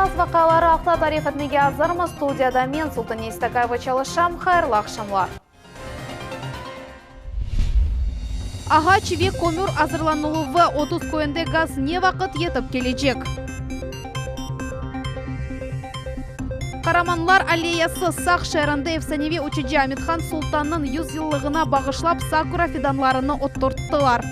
Кавказ вақалары ақта тарих етмеге азырмы студияда мен Султан Истакаева çalışам. Хайырлы ақшамлар. Аға чивек көмір азырланылуы 30 көйінде газ не вақыт етіп келечек. Қараманлар аллеясы Сақ шәрінде Эфсаневи учеджи Амитхан Султанның 100 жыллығына бағышлап сакура фиданларыны оттырттылар.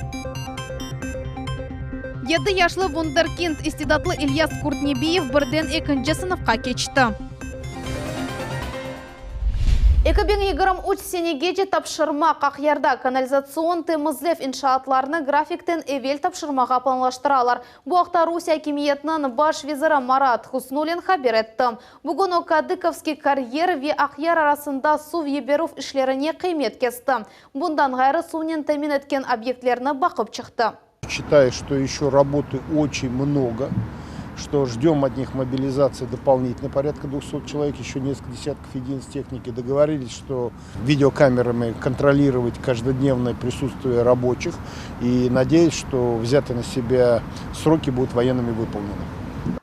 7 яшлы вундеркинд истидатлы Ильяс Куртнебиев бірден 2-ші сыныпқа кечті. 2023 сенегеде тапшырма Қақярда канализацион темізлев иншаатларыны графиктен эвел тапшырмаға планлаштыралар. Бұл ақта Русия кемиетінің баш визирі Марат Хуснулин хабер етті. Бүгін Кадыковский карьер ве Ақяр арасында су еберув ішлеріне қимет кесті. Бұндан ғайры сумен тәмин еткен объектлеріні бақып шықты. Считаю, что еще работы очень много, что ждем от них мобилизации дополнительно, порядка 200 человек, еще несколько десятков единиц техники. Договорились, что видеокамерами контролировать каждодневное присутствие рабочих, и надеюсь, что взятые на себя сроки будут военными выполнены.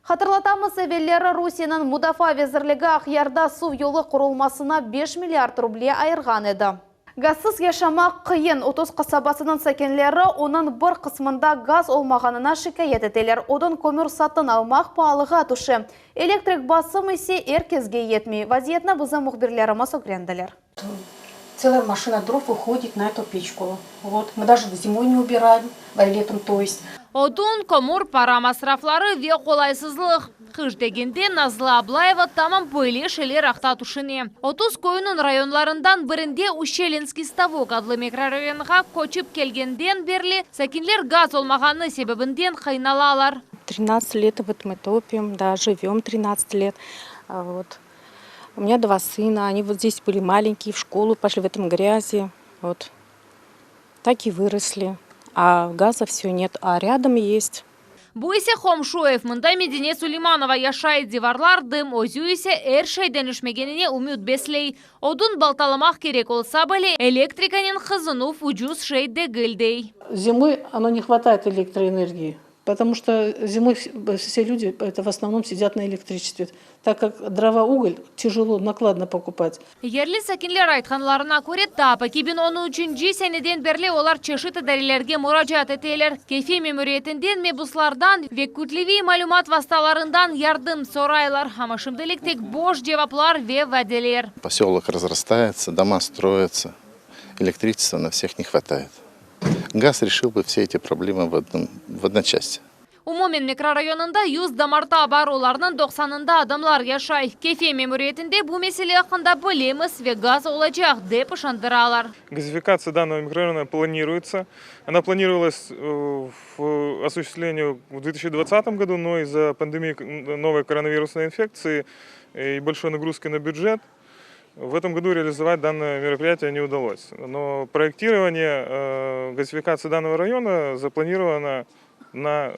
Хатырлатамыз әвелері Русияның Мудафа везірлігі Ақярда су yolu құрылмасына 5 миллиард рублей айырған еді. Газсыз яшамақ қиын 30 қасабасының сәкенлері оның бір қысмында газ олмағанына шикайет етелер. Одан көмір сатын алмақ пағалыға тушы. Электрик басым есе әркезге етмей. Вазиетна бұза мұхбірлеріміз өкренделер. Целая машина дров уходит на эту печку. Вот. Мы даже зимой не убираем, летом то есть. Odun, көмір, пара масрафлары ве қолайсызлық. Қыш дегенде Назла Аблаева тамам бөйле шелер ақтатушыне. 30 көйінің районларындан бірінде Ущелинский ставок адлы микрорайонға көчіп келгенден берлі сәкенлер газ олмағаны себебінден қайналалар. 13 лет вот мы топим, да, живем 13 лет. Вот. У меня 2 сына, они вот здесь были маленькие, в школу пошли в этом грязи. Вот. Так и выросли. А газа все нет, а рядом есть. Буйсе Хомшуев, мында Медине Сулейманова яшайд диварлар дым өзюйсе әр шайдан үшмегеніне умют беслей. Одун балталамақ керек олса біле электриканин хызынув уджуз шейде гылдей. Зимой оно не хватает электроэнергии, потому что зимой все люди это в основном сидят на электричестве, так как дрова, уголь тяжело, накладно покупать. Ерлі сәкенлер айтқанларына көрет тапы 2013 сенеден берле олар чешіті дәрелерге мұражат етелер. Кефе мемориетінден мебуслардан веккутлеви малюмат васталарындан ярдым сорайлар. Хамашымдылік тек бош жеваплар ве вәделер. Поселок разрастается, дома строятся, электричества на всех не хватает. Газ решил бы все эти проблемы в одночасье. Умумен микрорайонында 100 дамарта бар оларның 90-ында адамлар яшай. Кефе мемориетінде бұл меселе ақында білеміз ве газ олачақ деп шандыралар. Газификация данного микрорайона планируется. Она планировалась в осуществлению в 2020 году, но из-за пандемии новой коронавирусной инфекции и большой нагрузки на бюджет в этом году реализовать данное мероприятие не удалось. Но проектирование газификации данного района запланировано на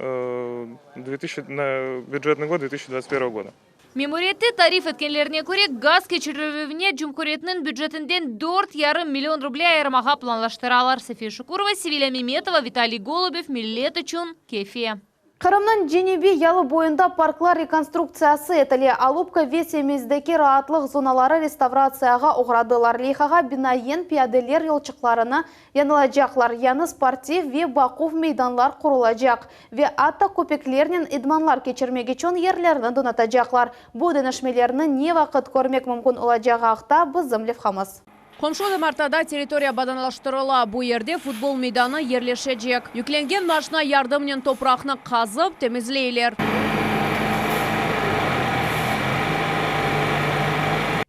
бюджетный год 2021 года. Мемориетті тариф еткенлеріне көре газ кечірілуіне Жүмкөретінің бюджетінден 4,5 миллион рублей айырмаға планлаштыралар. София Шукурова, Севиля Меметова, Виталий Голубев, Миллет үшін Кефе. Қырымның Женеби ялы бойында парклар реконструкциясы етіле. Алупка весемездекі раатлық зоналары реставрацияға оғрадылар. Лейхаға бинаен пияделер елчықларына янылажақлар. Яны спортив ве бақув мейданлар құрылажақ. Ве атта көпеклерінен идманлар кечірмегечон ерлеріні донатажақлар. Бұл денішмелеріні не вақыт көрмек мүмкін олажаға ақта біз зымлев қамыз. Қомшоды мартада территория баданлаштырыла. Бұл ерде футбол мейданы ерлешечек. Юкленген машина ярдымнен топрақны қазып темізлейлер.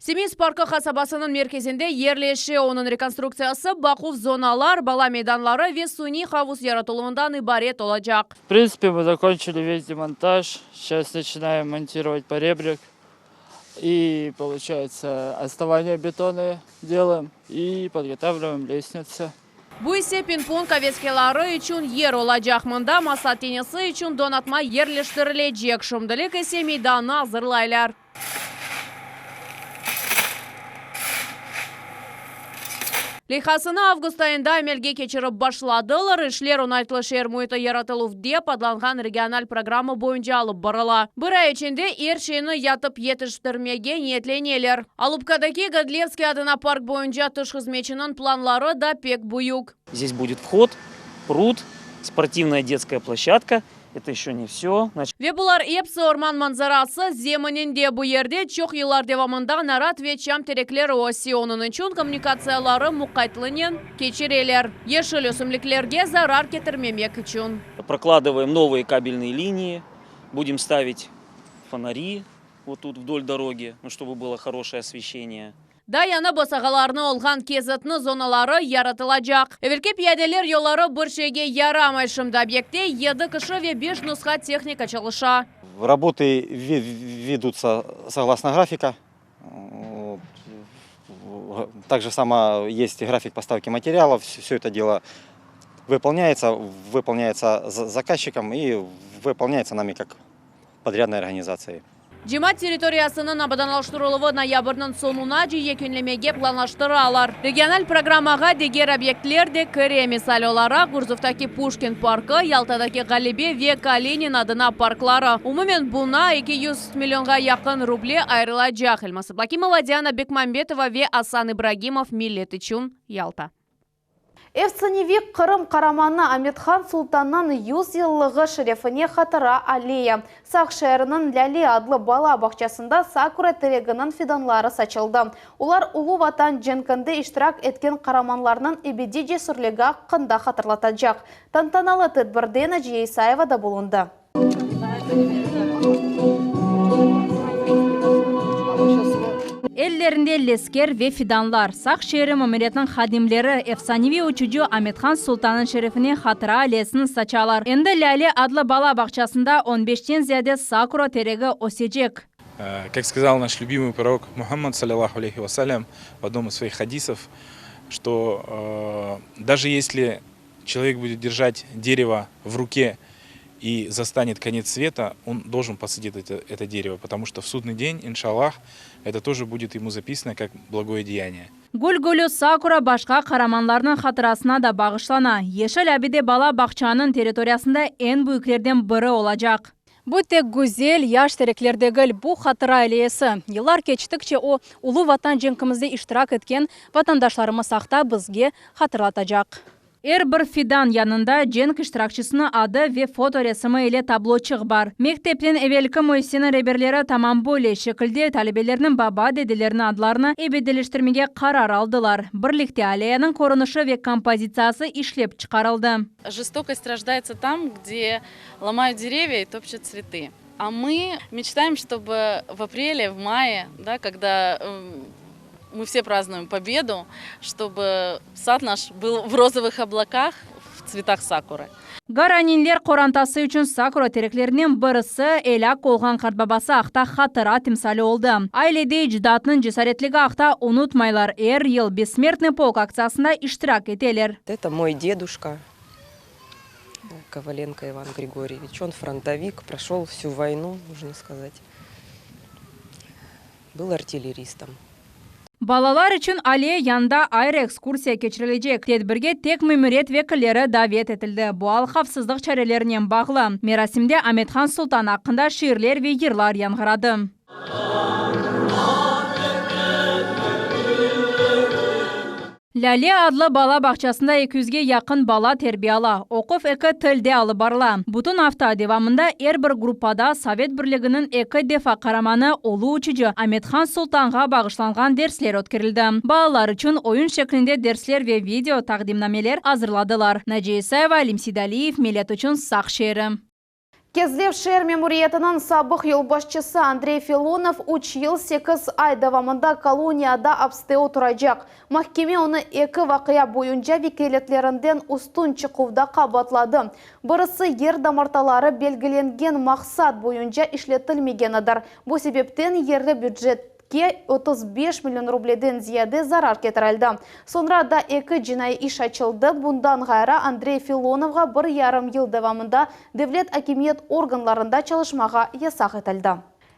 Семейс паркы қасабасының мерkezінде ерлеші оның реконструкциясы бақув зоналар, бала мейданлары ве суни хавус яратылуындан ибарет олачақ. В принципе, мы закончили весь демонтаж. Сейчас начинаем монтировать поребрик. И получается основание бетона делаем и подготавливаем лестницы. Буйсе пинг-понг авескелары üçün ер олачақ. Мында маса тенесі üçün донатма ерлештірілежек. Шымдылық есе мейданы азырлайлар. Лейхасыны август айында әмелге кечіріп башладылар, ішлер ұнайтылы шер мұйты яратылув деп адланған региональ программа бойынша алып барыла. Бір ай ішінде ершені ятып етіштірмеге ниетленелер. Алупкадаки Годлевский адына парк бойынша тұш қызметшінің планлары да пек бұйук. Здесь будет вход, пруд, спортивная детская площадка. Это еще не все. Ве бұлар епсі орман манзарасы земінінде бұ ерде чоқ елар девамында нарат ве чам тереклері оси. Оның үшін коммуникациялары мұқайтлынен кечерелер. Ешіл өсімліклерге зарар кетірмемек үшін. Прокладываем новые кабельные линии. Будем ставить фонари вот тут вдоль дороги, чтобы было хорошее освещение. Даяны босағаларыны олған кезетні зоналары яратылacak. Эвелке пияделер yolları бір шеге ярамайшымда объекте 7 кіші ве 5 нұсқа техника çalışа. Работы ведутся согласно графика. Также само есть график поставки материалов. Все это дело выполняется заказчиком и выполняется нами как подрядной организацией. Cemaat territoriyasının abadanlaştırılığı noyabrның sonuna yekünlemege planlaştıralар. Regional programmaga deger obyektler de kire misal olarak Gurzovdaki Pushkin parkı, Yaltadaki Galibe ve Kalinin adına parkları. Umumen buna 200 milyonga yakın ruble ayrılacak. Elmas Ibragimova, Diana Bekmambetova ve Asan Ibragimov, Millet için Yalta. Эвцаневик Қырым қараманы Аметхан Султанның 100 yıllığı шерефіне хатыра аллея. Сақ шәрінің Ләле адлы бала бақчасында сакура терегінің фиданлары сачылды. Олар Улу Ватан женкінде иштирак еткен қараманларының эбеди жесүрлігі қында хатырлатacak. Тантаналы тедбірде Нәжия Исаева да болынды. Ellerinde lesker ve fidanlar. Saq şehri mümüriyetinin xadimleri efsanevi uçucu Amethan Sultan'ın şerefine hatıra alesini saçalar. Endi Lale adlı bala bahçasında 15'ten ziyade sakura teregi osecek. Как сказал наш любимый пророк Мухаммад, саллиллаху алейхи вассалям, в одном из своих хадисов, что даже если человек будет держать дерево в руке и застанет конец света, он должен посадить это дерево, потому что в судный день, иншаллах, это тоже будет ему записано как благое деяние. Gül-gülü sakura başka kahramanlarının hatırasına da bağışlana. Yeşil Abide Bala Bahçanın teritoriyasında en büyüklerden biri olacak. Bu tek güzel yaş tereklerdeki bu hatıra aleyhisi. Yıllar geçtikçe o Ulu Vatan cenkimizde iştirak etken vatandaşlarımız saqta bizge hatırlatacak. Bir fidan yanında cenk iştirakçısının adı ve foto resmi ile tabloçık var. Mektepten evvelki Moysinin reberleri tamam böyle şekilde talebelerinin baba dedelerinin adlarını ebedileştirmeye karar aldılar. Birlikte aleyanın korunuşu ve kompozitsiyası işlep çıkarıldı. Жестокость рождается там, где ломают деревья и топчут цветы. А мы мечтаем, чтобы в апреле, в мае, да, когда мы все празднуем победу, чтобы сад наш был в розовых облаках, в цветах сакуры. Garaninler korantası için sakura tereklerinden birisi elak olgan kartbabası akta hatıra timsali oldu. Ailede icdatının cesaretligi akta unutmaylar. Yıl Бессмертный полк aksiyasında iştirak edeler. Это мой дедушка, Коваленко Иван Григорьевич. Он фронтовик, прошел всю войну, можно сказать. Был артиллеристом. Balalar için aleye yanında ayrı ekskursiya geçirilecek. Tedbirge tek mümüriyet vekilleri davet etildi. Bu al xavfsızlık çarelerinden bağlı. Merasimde Amethan Sultan hakkında şiirler ve yırlar yankıradı. Lale adlı bala bahçasında 200'ge yakın bala terbiyala, okuf eki tilde alı barla. Bütün hafta devamında bir gruppada Sovet Birliği'nin eki defa karamanı olu uçucu Amethan Sultan'a bağışlanған dersler ötkirildi. Balalar için oyun şeklinde dersler ve video takdimnameler hazırladılar. Nәжия Исаева, Алим Сидалиев, Millet için Saq şehri. Кезлев шер мемориятының сабық елбашчысы Андрей Филонов 3 yıl 8 ay davamında koloniyada hapiste oturacak. Mahkeme onu 2 vakıya boyunca vekaletlerinden ustun çıkuvda qabatladı. Birisi yer damartaları belgilengen maksat boyunca işletilmegenidir. Bu sebepten yerli büdjet 35 milyon rubleden ziyade zarar ketirildi. Sonra da 2 cinayi iş açıldı. Bundan gayrı Andrey Filonov'a 1,5 yıl davamında devlet hakimiyet organlarında çalışmağa yasak etildi.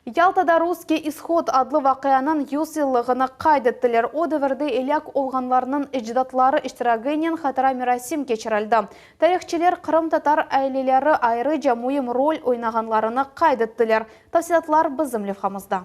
Ялтада «Русский исход» адлы вақиянын 100 йыллығыны қайдеттілер. О дәверде элек олғанларының иждатлары иштирагенен хатара мирасим кечірілді. Тарихчилер Қырым татар әйлелері айры жамуым роль ойнағанларыны қайдеттілер. Тafsilatlar bizim levhamızda.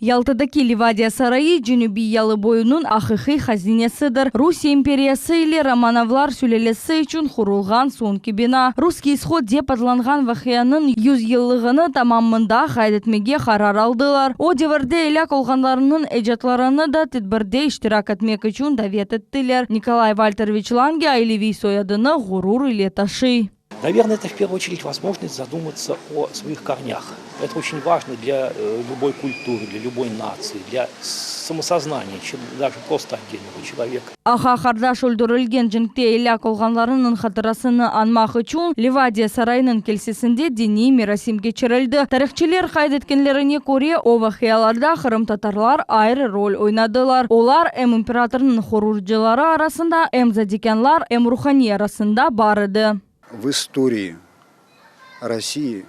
Ялтадaki Ливадия сарайы Жүнүби ялы бойунун ахыхый хазинесидир. Русия империясы или Романовлар сүлелесі үчүн курулган сонки бина. Русский исход деп адланган вакыянын 100 йыллыгыны тамамында кайдетмеге карар алдылар. О дәверде элек олганларынын эжатларыны да тедбирде иштирак этмек үчүн давет эттилер. Николай Вальтерович Ланге айлеви соядыны гурур иле ташый. Наверное, это в первую очередь возможность задуматься о своих корнях. Это очень важно для любой культуры, для любой нации, для самосознания, даже просто отдельного человека. Ахахардаш өлдірілген жінкте элек олғанларының хатырасыны анмақ үчүн Ливадия сарайының келсесінде дини мирасим кечирилди. Тарихчилер кайдеткенлерине көре о вакыяларда Кырым татарлар айры роль ойнадылар. Олар императорның хоруржылары арасында, задикянлар, рухани арасында бар иди. В истории России,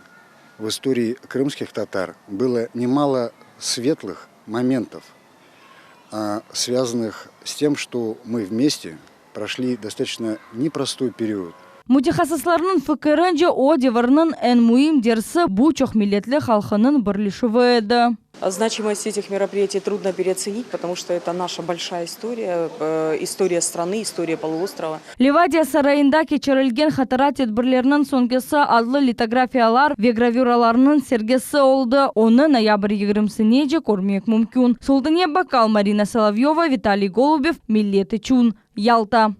в истории крымских татар было немало светлых моментов, связанных с тем, что мы вместе прошли достаточно непростой период. Мутахассисларның фикринче о дәвернең эң мөһим дәрсе бу чок милләтле халкының берлешүе иде. Значимость этих мероприятий трудно переоценить, потому что это наша большая история, история страны, история полуострова. Ливадия сарайында кечирилген хатыра тедбирлеринин соңгысы адлы литографиялар ве гравюраларынын сергесі олды. Оны ноябрь 20-сіне көрмек мүмкін. Солдыне Бакал, Марина Соловьева, Виталий Голубев, Миллеты Чун, Ялта.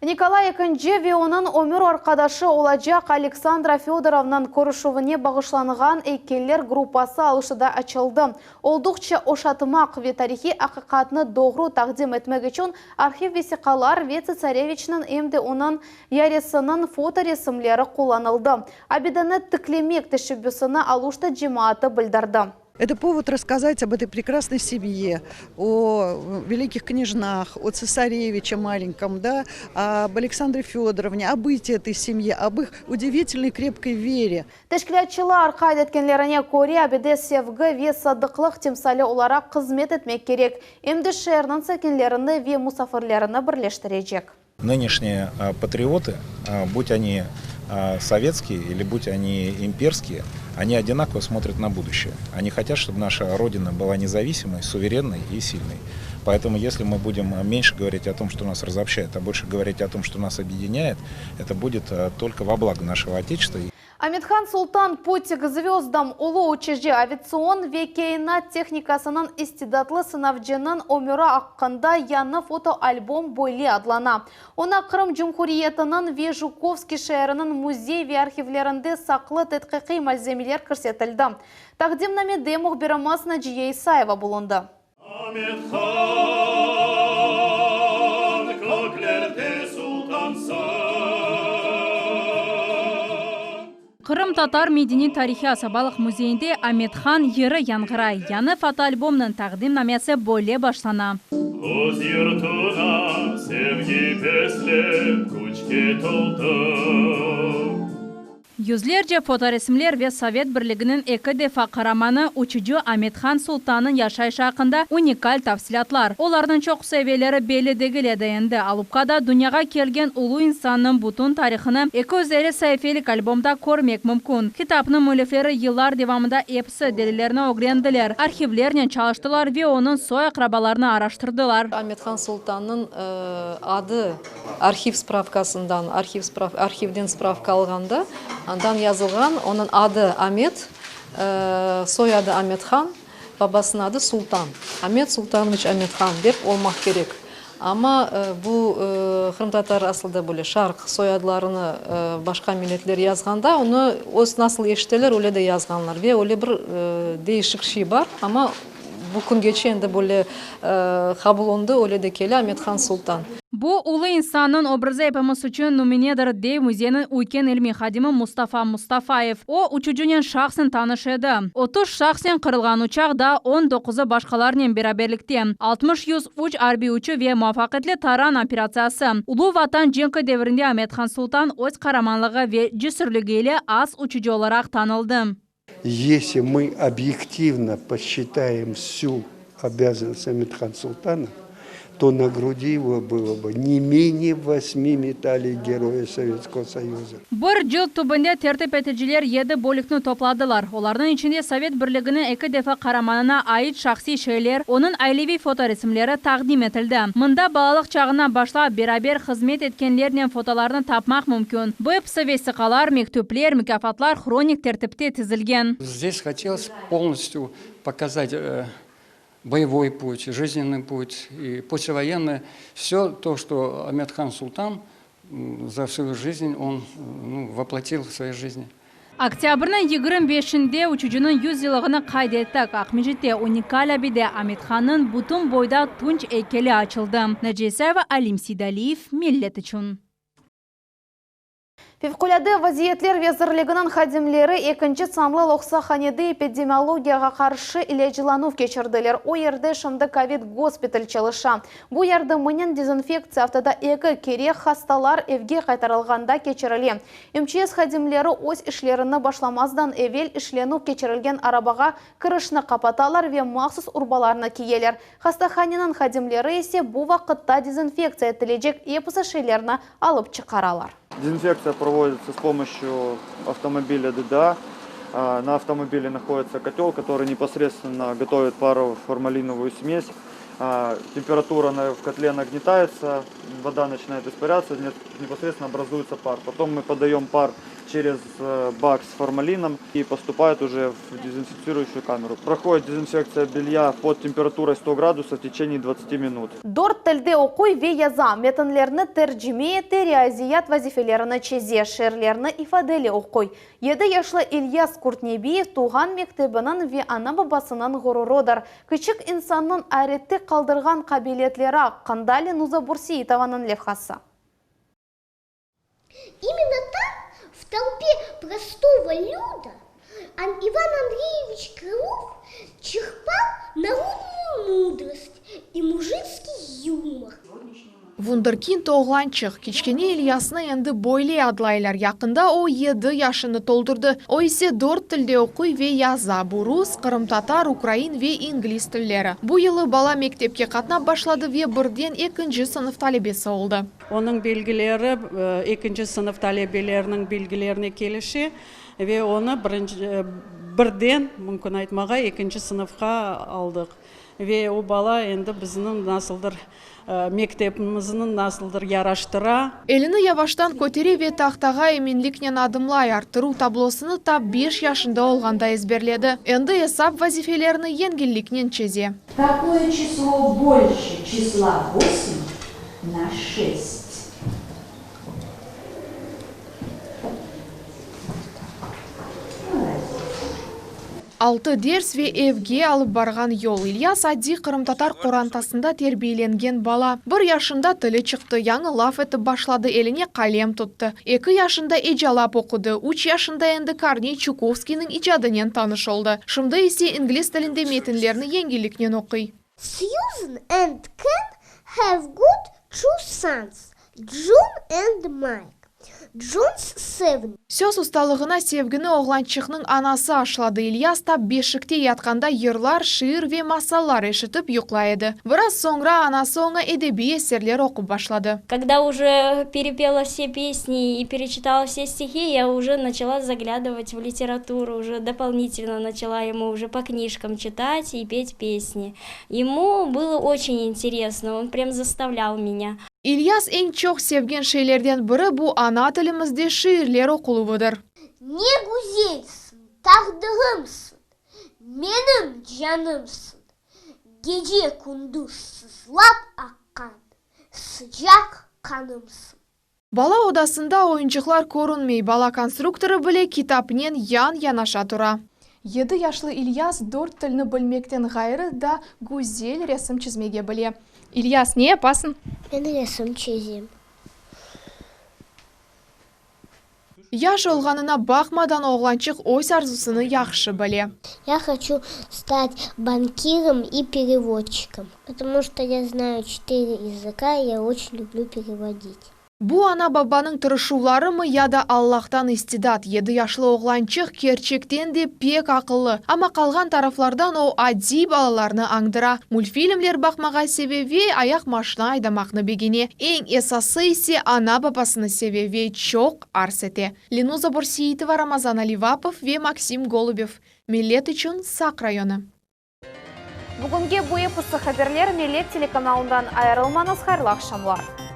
Николай II оның өмір арқадашы олажақ Александра Федоровнан көрішуіне бағышланған эйкелер группасы алышыда açıldı. Олдықча ошатымақ ве тарихи ақиқатны doğru тақдим etmek için архив весиқалар ве цесаревичнің емді оның яресінің фоторесімлері қоланылды. Абиданы тіклемек тәшіббісіні алушты жемааты білдірді. Это повод рассказать об этой прекрасной семье, о великих княжнах, о цесаревиче маленьком, да, об Александре Федоровне, об быте этой семьи, об их удивительной крепкой вере. Тәшкілатчылар қайдеткенлеріне көре абиде севгі ве садықлық темсалі олара қызмет етмек керек. Емді шерінің сәкенлеріні ве мусафирлеріні бірлештірежек. Нынешние патриоты, будь они советские или будь они имперские, они одинаково смотрят на будущее. Они хотят, чтобы наша Родина была независимой, суверенной и сильной. Поэтому если мы будем меньше говорить о том, что нас разобщает, а больше говорить о том, что нас объединяет, это будет только во благо нашего Отечества. Амитхан Султан путь к звездам улы учежи авиацион векейна техникасының истидатлы сынавжының өмірі аққында яны фотоальбом бойли адлана. Она Крым Джумхуриетінің ве Жуковский шәрінің музей ве архивлерінде сақлы тәтқиқи мальземелер көрсетілді. Тақдимнамеде мұхбирымыз Наджия Исаева болынды. Қырым татар медени тарихи асабалық музейінде Аметхан ері яңғырай, яны фотоальбомның тақдим намясы бойле башлана. Yüzlerce fotoresimler ve Sovet Birliği'nin iki defa kahramanı uçucu Amethan Sultan'ın yaşayış hakkında unikal tafsilatlar. Onların çok seviyeleri belli değil dayandı. Alupkada dünyaya kelgen ulu insanın bütün tarihini 250 sayfalık albomda görmek mümkün. Kitapның müellifleri yıllar devamında hepsi delillerini öğrendiler. Arşivlerine çalıştılar ve onun soy akrabalarını araştırdılar. Amethan Sultan'ın adı arxiv spravkasından, arxivden spravka alganda Андан yazılgan, onun adı Ahmet, soyadı Amethan, babasının adı Sultan. Ahmet Sultanoviç Amethan dep olmak gerek. Ama bu Kırım Tatar aslında böyle şark soyadlarını başka milletler yazganda onu nasıl eşittiler öyle de yazganlar ve öyle bir değişik şey var ama bugün geçen de böyle kabul oldu öyle de kele Amethan Sultan. Bu ulu insanın obrazı yapımız için nominedir dev müzenin uyken ilmi xadimi Mustafa Mustafayev. O uçucunun şahsen tanışıydı. 30 şahsen kırılgan uçakda 19'u başkalarının beraberlikte. 60-100 uç harbi uçu ve muvaffakiyetli taran operasyası. Ulu Vatan Cengi devrinde Amethan Sultan öz kahramanlığı ve cesürlüğüyle az uçucu olarak tanıldı. Если мы объективно посчитаем всю обязанность Амитхана Султана, то на груди его было бы не менее 8 медалей Героя Советского Союза. Bir жыл түбінде тәртіп етушілер 7 бөлікні топладылар. Олардың içinde Совет бірлігінің 2 defa қараманына ait шақси şeyler, onun ailevi fotoresimleri taqdim etildi. Mında балалық çağına başlап beraber hizmet etkenlerinin fotolarını tapmak mümkün. Bu hepsi vesikalar, mektuplar, mükafatlar хроник tertipte tizilgen. Здесь хотелось полностью показать боевой путь, жизненный путь и послевоенное. Все то, что Амитхан Султан за всю жизнь он воплотил в своей жизни. Октябрның 25-інде учучунун 100 yılını kaydettik. Akmejit'te unikal abide Amitxan'ın bütün boyda tunç heykeli açıldı. Neceseva Alim Sidaliyev, millet için. Fevkalade vaziyetler vezirliginin xadimleri 2-ci sanlı Loxsaxanede epidemiologiyaga qarşı ilacılanuf geçirdiler. O yerde şimdi COVID gospital çalışa. Bu yerde mının dezinfeksiya haftada 2 kerek hastalar evge qaytarılganda geçirili. MЧС xadimleri öz işlerini başlamazdan evvel işlenuf geçirilgen arabaga kırışını kapatalar ve mahsus urbalarını kiyeler. Hastaxanenin xadimleri ise bu vakitte dezinfeksiya etilecek episi şeylerini alıp çıkaralar. Дезинфекция проводится с помощью автомобиля ДДА. На автомобиле находится котел, который непосредственно готовит пароформалиновую смесь. Температура в котле нагнетается, вода начинает испаряться, непосредственно образуется пар. Потом мы подаем пар через бак с формалином и поступает уже в дезинфицирующую камеру. Проходит дезинфекция белья под температурой 100 градусов в течение 20 минут. 4 tilde okuy ve yaza, metinlerini tercüme eti, riyaziyat vazifelerini çize, şiirlerini ifadeli okuy. 7 yaşlı İlyas Kurtnebiyev Tuğan Mektebinin ve ana babasının gururudur. Küçük insanın arette kaldırgan kabiliyetleri Kandali Nuzа Бурсиитованың levhası. Именно там, в толпе простого люда, Иван Андреевич Крылов черпал народную мудрость и мужицкий юмор. Вундеркинд оғланчық, кечкене Ильясны енді бойле адлайлар. Якында о 7 yaşını toldurdu. O ise 4 tilde okuy ve yaza. Bu Rus, Kırım Tatar, Ukrayin ve İngiliz tilleri. Bu yılı bala mektepke katnap başladı ve birden 2. sınıf talebesi oldu. Onun bilgileri 2. sınıf talebelerinin bilgilerine gelişi ve onu birden mümkün aytmağa 2. sınıfka aldık. Ve o bala endi bizning nasıldır mektebimizin nasıldır yaraştıra. Elini yavaştan köteri ve tahtaga eminlikle adımlay arttırу tablosunu ta 5 yaşında olganda ezberledi. Endi hesap vazifelerini yengillikle çize. Какое число больше числа 8 на 6? Altı ders ve evge alıp bargan yol. İlyas Adi Kırım Tatar Qorantasında terbiyelengen bala. 1 yaşında tili çıktı, yanı laf etip başladı, eline kalem tuttu. 2 yaşında ecalap okudu, 3 yaşında endi Korney Chukovsky'nin icadından tanış oldu. Şimdi ise İngiliz tilinde metinlerini yengillikle okuy. Susan and Ken have got 2 sons, John and Mike. John's 7. Söz ustalığına sevgini oğlançıqның anası aşladı. İlyas da beşikte yatkanda yırlar, şiir ve masallar eşitip yuqlaydı. Biraz sonra anası ona edebi eserler okup başladı. Когда уже перепела все песни и перечитала все стихи, я уже начала заглядывать в литературу, уже дополнительно начала ему уже по книжкам читать и петь песни. Ему было очень интересно, он прям заставлял меня. İlyas en çok sevgen şeylerden biri bu ana tilimizde şiirler okuluvudur. Ne güzelsin, takdığımsın, benim canımsın. Gece kunduz sızlap akkan, sıcak kanımsın. Bala odasında oyuncaklar korunmay, bala konstruktoru bile kitapnen yan-yanaşa tura. 7 yaşlı İlyas 4 tilini bilmekten gayrı da güzel resim çizmege bile. İlyas, ne yapasın? Ben resim çizeyim. Yaş olganına bakmadan oğlançık öz arzusunu yaxşı bile. Я хочу стать банкиром и переводчиком, потому что я знаю 4 языка и я очень люблю переводить. Бу ана бабаның тырышуларымы яда Аллахтан истидат. 7 яшлы оғланчық керчектен де пек ақыллы. Ама қалған тарафлардан о ади балаларны аңдыра. Мультфильмлер бақмаға себебе аяқ машина айдамақны бегене. Ең esасы есе ана бабасыны себебе чоқ арсете. Ленуза Бурсиитова, Рамазан Аливапов ве Максим Голубев. Милет үшін Сақ районы. Бүгінге бұйы пысы хаберлер Милет телеканалынан айырылманыз, хайырлы ақшамлар.